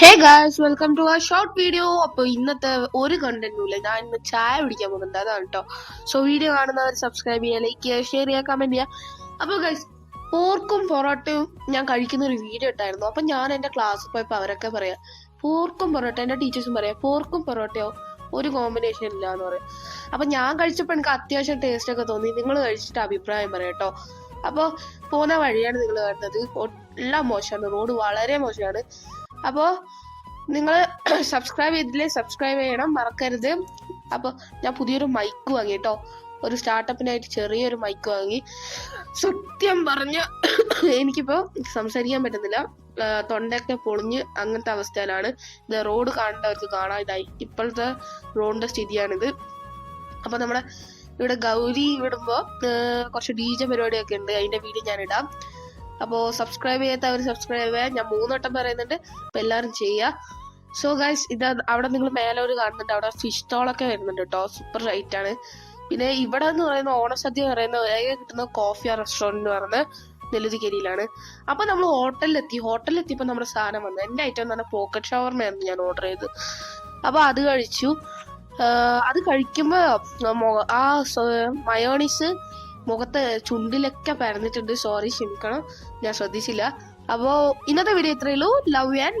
Hey guys welcome to ആ short video. അപ്പോൾ ഇന്നത്തെ ഒരു കണ്ടന്റും ഇല്ല, ഞാൻ ഇന്ന് ചായ കുടിക്കാൻ പോകുന്നുണ്ട്, അതാണ് കേട്ടോ. സോ വീഡിയോ കാണുന്നവർ സബ്സ്ക്രൈബ് ചെയ്യുക, ലൈക്ക് ചെയ്യുക, ഷെയർ ചെയ്യുക, കമന്റ് ചെയ്യുക. അപ്പോൾ ഗൈസ്, പോർക്കും പൊറോട്ടയും ഞാൻ കഴിക്കുന്ന ഒരു വീഡിയോ ഇട്ടായിരുന്നു. അപ്പം ഞാൻ എൻ്റെ ക്ലാസ്സിൽ പോയപ്പോൾ അവരൊക്കെ പറയാം പോർക്കും പൊറോട്ട, എൻ്റെ ടീച്ചേഴ്സും പറയാം പോർക്കും പൊറോട്ടയോ ഒരു കോമ്പിനേഷൻ ഇല്ല എന്ന് പറയും. അപ്പം ഞാൻ കഴിച്ചപ്പോൾ എനിക്ക് അത്യാവശ്യം ടേസ്റ്റ് ഒക്കെ തോന്നി. നിങ്ങൾ കഴിച്ചിട്ട് അഭിപ്രായം പറയാം കേട്ടോ. അപ്പോൾ പോകുന്ന വഴിയാണ് നിങ്ങൾ കാണുന്നത്, എല്ലാം മോശമാണ്, റോഡ് വളരെ മോശമാണ്. അപ്പോൾ നിങ്ങൾ സബ്സ്ക്രൈബ് ചെയ്തില്ലേ, സബ്സ്ക്രൈബ് ചെയ്യണം, മറക്കരുത്. അപ്പോൾ ഞാൻ പുതിയൊരു മൈക്ക് വാങ്ങി കേട്ടോ, ഒരു സ്റ്റാർട്ടപ്പിനായിട്ട് ചെറിയൊരു മൈക്ക് വാങ്ങി. സത്യം പറഞ്ഞ എനിക്കിപ്പോൾ സംസാരിക്കാൻ പറ്റുന്നില്ല, തൊണ്ടയൊക്കെ പൊളിഞ്ഞ് അങ്ങനത്തെ അവസ്ഥയിലാണ്. ഇത് റോഡ് കാണേണ്ടവർക്ക് കാണാൻ, ഇതായി ഇപ്പോഴത്തെ റോഡിന്റെ സ്ഥിതിയാണിത്. അപ്പോൾ നമ്മുടെ ഇവിടെ ഗൗരി വിടുമ്പോൾ കുറച്ച് DJ പരിപാടിയൊക്കെ ഉണ്ട്, അതിന്റെ വീഡിയോ ഞാൻ ഇടാം. അപ്പോൾ സബ്സ്ക്രൈബ് ചെയ്യാത്തവർ സബ്സ്ക്രൈബ് ചെയ്യാൻ ഞാൻ 3 വട്ടം പറയുന്നുണ്ട്, അപ്പോൾ എല്ലാവരും ചെയ്യുക. സോ ഗൈസ്, ഇത് അവിടെ നിങ്ങൾ മേലെ ഒരു കാണുന്നുണ്ട്, അവിടെ ഫിഷ് സ്റ്റോളൊക്കെ വരുന്നുണ്ട് കേട്ടോ, സൂപ്പർ റേറ്റ് ആണ്. പിന്നെ ഇവിടെ എന്ന് പറയുന്ന ഓണസദ്യ എന്ന് പറയുന്ന വേഗം കിട്ടുന്ന കോഫി റെസ്റ്റോറൻറ്റ് എന്ന് പറയുന്നത് നെല്ലുതിക്കരിയിലാണ്. അപ്പോൾ നമ്മൾ ഹോട്ടലിലെത്തിയപ്പോൾ നമ്മുടെ സാധനം വന്നു. എൻ്റെ ഐറ്റം എന്ന് പറഞ്ഞാൽ പോക്കറ്റ് ഷവർമയായിരുന്നു ഞാൻ ഓർഡർ ചെയ്ത്. അപ്പോൾ അത് കഴിച്ചു. അത് കഴിക്കുമ്പോൾ ആ മയോണീസ് മുഖത്ത് ചുണ്ടിലൊക്കെ പരന്നിട്ടുണ്ട്. സോറി, ക്ഷമിക്കണം, ഞാൻ ശ്രദ്ധിച്ചില്ല. അപ്പോൾ ഇന്നത്തെ വീഡിയോ ഇത്രയേ ഉള്ളൂ. Love and